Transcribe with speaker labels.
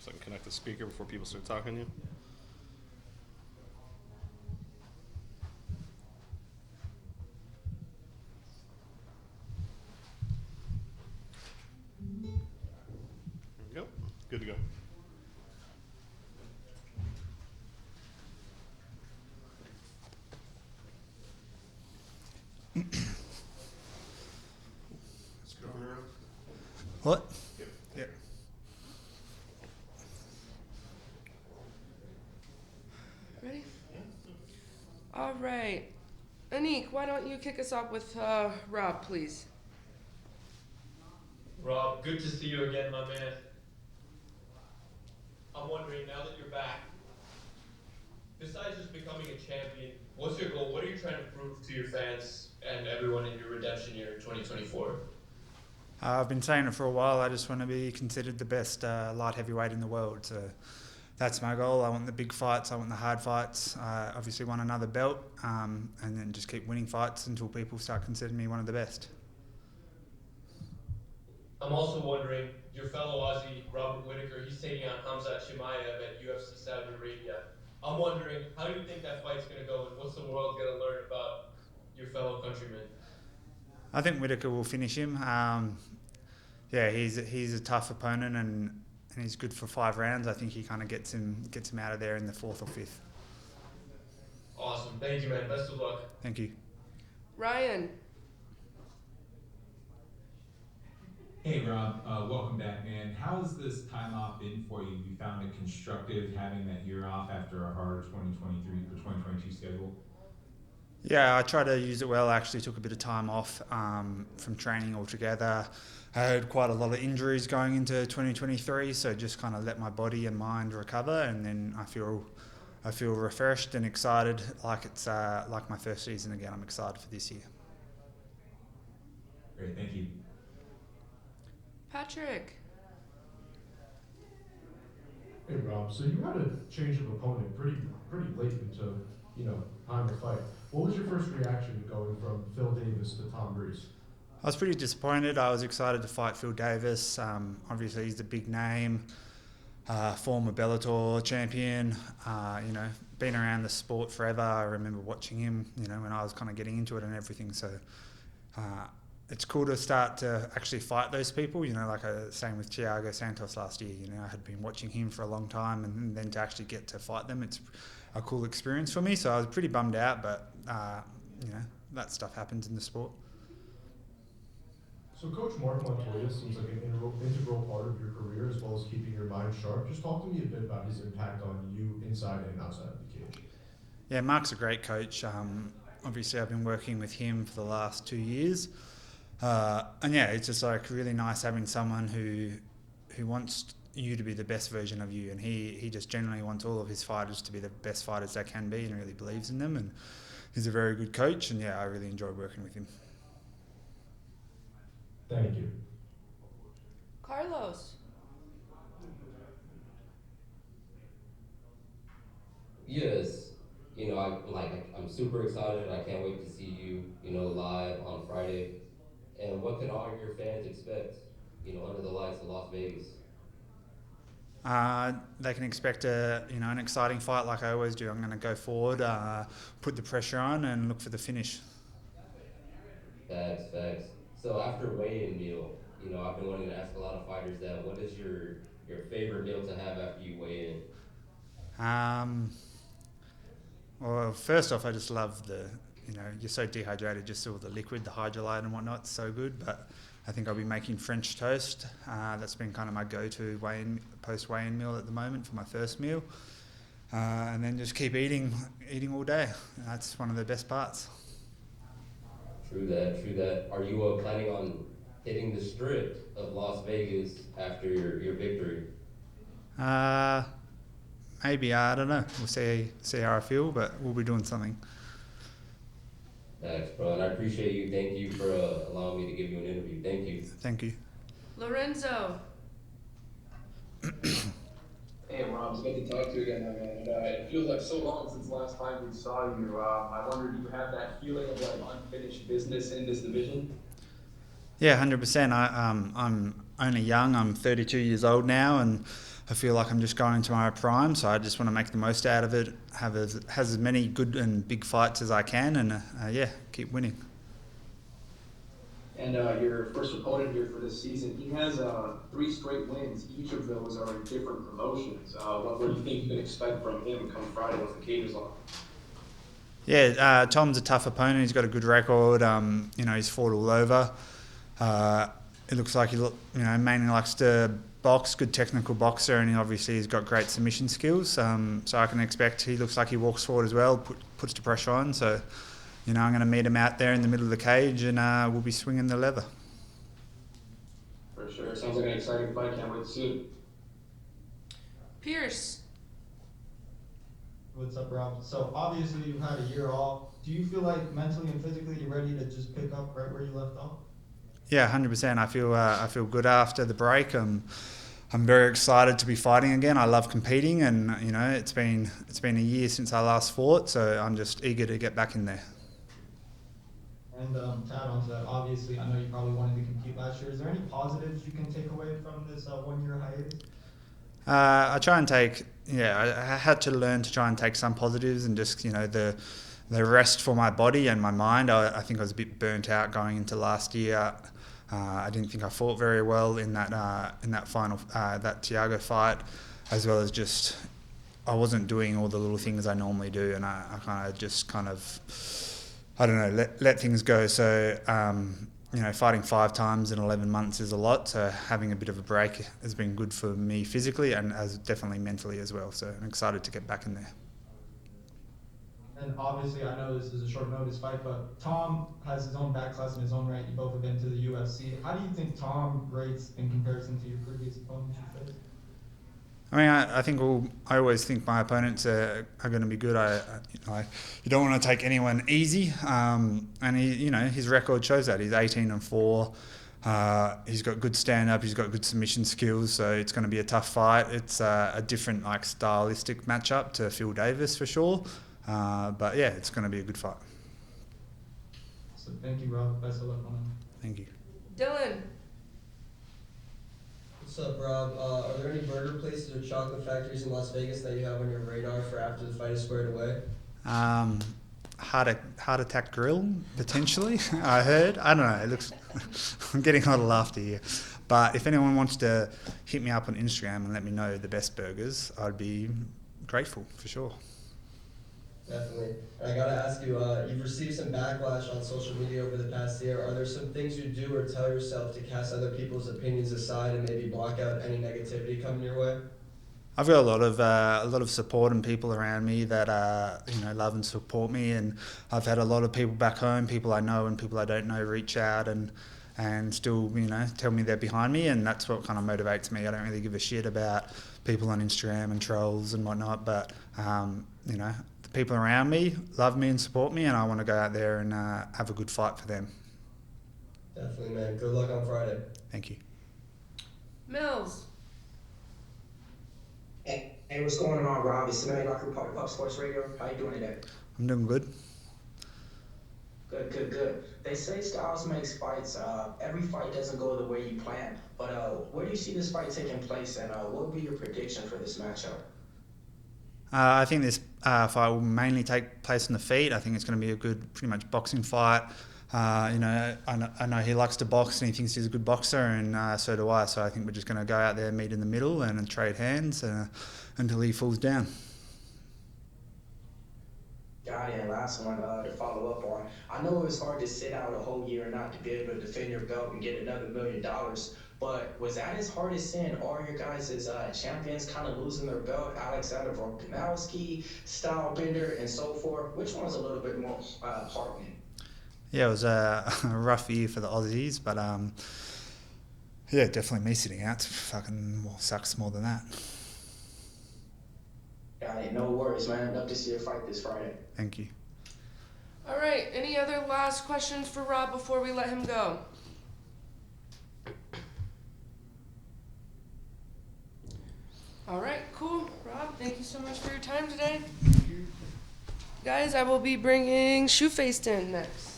Speaker 1: So I can connect the speaker before people start talking to you. There we go. Good to go. Let's go around.
Speaker 2: What?
Speaker 1: Yep.
Speaker 2: Yep.
Speaker 3: Ready? All right. Anik, why don't you kick us off with Rob, please?
Speaker 4: Rob, good to see you again, my man. I'm wondering, now that you're back, besides just becoming a champion, what's your goal? What are you trying to prove to your fans and everyone in your redemption year in 2024?
Speaker 2: I've been saying it for a while. I just want to be considered the best light heavyweight in the world. So that's my goal. I want the big fights. I want the hard fights. I obviously want another belt, and then just keep winning fights until people start considering me one of the best.
Speaker 4: I'm also wondering, your fellow Aussie, Robert Whittaker, he's taking on Hamzat Chimaev at UFC Saudi Arabia. I'm wondering, how do you think that fight's going to go, and what's the world going to learn about your fellow countryman?
Speaker 2: I think Whittaker will finish him. He's a tough opponent, and he's good for 5 rounds. I think he kind of gets him out of there in the 4th or 5th.
Speaker 4: Awesome. Thank you, man. Best of luck.
Speaker 2: Thank you.
Speaker 3: Ryan.
Speaker 5: Hey Rob, welcome back, man. How has this time off been for you? You found it constructive having that year off after a hard 2023 or 2022 schedule?
Speaker 2: Yeah, I tried to use it well. I actually took a bit of time off from training altogether. I had quite a lot of injuries going into 2023, so just kind of let my body and mind recover, and then I feel refreshed and excited, like it's like my first season again. I'm excited for this year.
Speaker 5: Great, thank you.
Speaker 3: Patrick.
Speaker 6: Hey Rob, so you had a change of opponent pretty late into time to fight. What was your first reaction going from Phil Davis to Tom Breeze?
Speaker 2: I was pretty disappointed. I was excited to fight Phil Davis. Obviously, he's a big name, former Bellator champion. Been around the sport forever. I remember watching him, when I was kind of getting into it and everything. So it's cool to start to actually fight those people. Same with Thiago Santos last year. I had been watching him for a long time, and then to actually get to fight them, it's a cool experience for me. So I was pretty bummed out, but that stuff happens in the sport.
Speaker 6: So Coach Mark Montoya seems like an integral part of your career, as well as keeping your mind sharp. Just talk to me a bit about his impact on you inside and outside of the cage.
Speaker 2: Yeah, Mark's a great coach. Obviously, I've been working with him for the last 2 years. It's just like really nice having someone who wants you to be the best version of you, and he just generally wants all of his fighters to be the best fighters they can be, and really believes in them, and he's a very good coach, and I really enjoy working with him.
Speaker 6: Thank you.
Speaker 3: Carlos.
Speaker 7: Yes, I'm super excited. I can't wait to see you, live on Friday. And what can all your fans expect, under the lights of Las Vegas?
Speaker 2: They can expect an exciting fight like I always do. I'm going to go forward, put the pressure on, and look for the finish.
Speaker 7: Facts. So after weigh-in meal, I've been wanting to ask a lot of fighters that. What is your favorite meal to have after you weigh in?
Speaker 2: Well, first off, I just love you're so dehydrated, just all the liquid, the hydrolyte and whatnot, it's so good. But I think I'll be making French toast. That's been kind of my go-to post-weigh-in meal at the moment for my first meal. And then just keep eating all day. That's one of the best parts.
Speaker 7: True that. Are you planning on hitting the strip of Las Vegas after your victory?
Speaker 2: Maybe, I don't know. We'll see how I feel, but we'll be doing something.
Speaker 7: Thanks, bro. And I appreciate you. Thank you for allowing me to give you an interview. Thank you.
Speaker 2: Thank you.
Speaker 3: Lorenzo.
Speaker 8: Hey Rob, it's good to talk to you again, man. It feels like so long since last time we saw you. I wonder, do you have that feeling of unfinished business in this division?
Speaker 2: Yeah, 100%. I'm only young. I'm 32 years old now, and I feel like I'm just going into my prime, so I just want to make the most out of it, have as many good and big fights as I can, and yeah, keep winning.
Speaker 8: And your first opponent here for this season, he has 3 straight wins. Each of those are in different promotions. What do you think you can expect from him come Friday once the cage is on?
Speaker 2: Yeah, Tom's a tough opponent. He's got a good record. He's fought all over. It looks like he mainly likes to box, good technical boxer, and he's got great submission skills. So I can expect he looks like he walks forward as well, puts the pressure on. So, I'm going to meet him out there in the middle of the cage, and we'll be swinging the leather.
Speaker 8: For sure. Sounds like an exciting fight. Can't wait to see it.
Speaker 3: Pierce.
Speaker 9: What's up, Rob? So obviously you've had a year off. Do you feel like mentally and physically you're ready to just pick up right where you left off?
Speaker 2: Yeah, 100%. I feel good after the break. I'm very excited to be fighting again. I love competing, and it's been a year since I last fought, so I'm just eager to get back in there.
Speaker 9: And to add on to that, obviously I know you probably wanted to compete last year. Is there any positives you can take away from this 1-year hiatus?
Speaker 2: I try and I had to learn to try and take some positives, and just the rest for my body and my mind. I think I was a bit burnt out going into last year. I didn't think I fought very well in that final that Thiago fight, as well as just I wasn't doing all the little things I normally do, and I kind of I don't know, let things go. So fighting 5 times in 11 months is a lot. So having a bit of a break has been good for me physically, and as definitely mentally as well. So I'm excited to get back in there.
Speaker 9: And obviously, I know this is a short notice fight, but Tom has his own back class in his own right. You both have been to the UFC. How do you think Tom rates in comparison to your previous opponents you faced?
Speaker 2: I mean, I think I always think my opponents are going to be good. You don't want to take anyone easy, and his record shows that. He's 18-4. He's got good stand-up. He's got good submission skills. So it's going to be a tough fight. It's a different stylistic matchup to Phil Davis for sure. But yeah, it's going to be a good fight.
Speaker 9: So thank you, Rob. Best of luck on it.
Speaker 2: Thank you.
Speaker 3: Dylan.
Speaker 10: What's up, Rob? Are there any burger places or chocolate factories in Las Vegas that you have on your radar for after the fight is squared away?
Speaker 2: Heart Attack Grill, potentially, I heard. I don't know. It looks. I'm getting a lot of laughter here. But if anyone wants to hit me up on Instagram and let me know the best burgers, I'd be grateful for sure.
Speaker 10: Definitely. And I gotta ask you, you've received some backlash on social media over the past year. Are there some things you do or tell yourself to cast other people's opinions aside and maybe block out any negativity coming your way?
Speaker 2: I've got a lot of support and people around me that love and support me, and I've had a lot of people back home, people I know and people I don't know, reach out and still tell me they're behind me, and that's what kind of motivates me. I don't really give a shit about people on Instagram and trolls and whatnot, but the people around me love me and support me, and I want to go out there and have a good fight for them.
Speaker 10: Definitely, man. Good luck on Friday.
Speaker 2: Thank you.
Speaker 3: Mills.
Speaker 11: Hey, what's going on, Rob? It's Sammy Locker, Pop Sports Radio. How you doing today?
Speaker 2: I'm doing good.
Speaker 11: Good. They say styles makes fights. Every fight doesn't go the way you plan. But where do you see this fight taking place, and what would be your prediction for this matchup?
Speaker 2: I think this fight will mainly take place on the feet. I think it's going to be a good, pretty much boxing fight. I know he likes to box and he thinks he's a good boxer, and so do I. So I think we're just going to go out there, meet in the middle, and trade hands until he falls down.
Speaker 11: Got it. And last one to follow up on. I know it was hard to sit out a whole year and not to be able to defend your belt and get another $1 million. But was that as hard as seeing all your guys as champions kind of losing their belt? Alexander Volkanovski, Stylebender, and so forth. Which one was a little bit more heartening?
Speaker 2: Yeah, it was a rough year for the Aussies, but yeah, definitely me sitting out sucks more than that.
Speaker 11: Got it. No worries, man. Love to see you fight this Friday.
Speaker 2: Thank you.
Speaker 3: All right. Any other last questions for Rob before we let him go? All right, cool. Rob, thank you so much for your time today. Guys, I will be bringing Shoeface in next.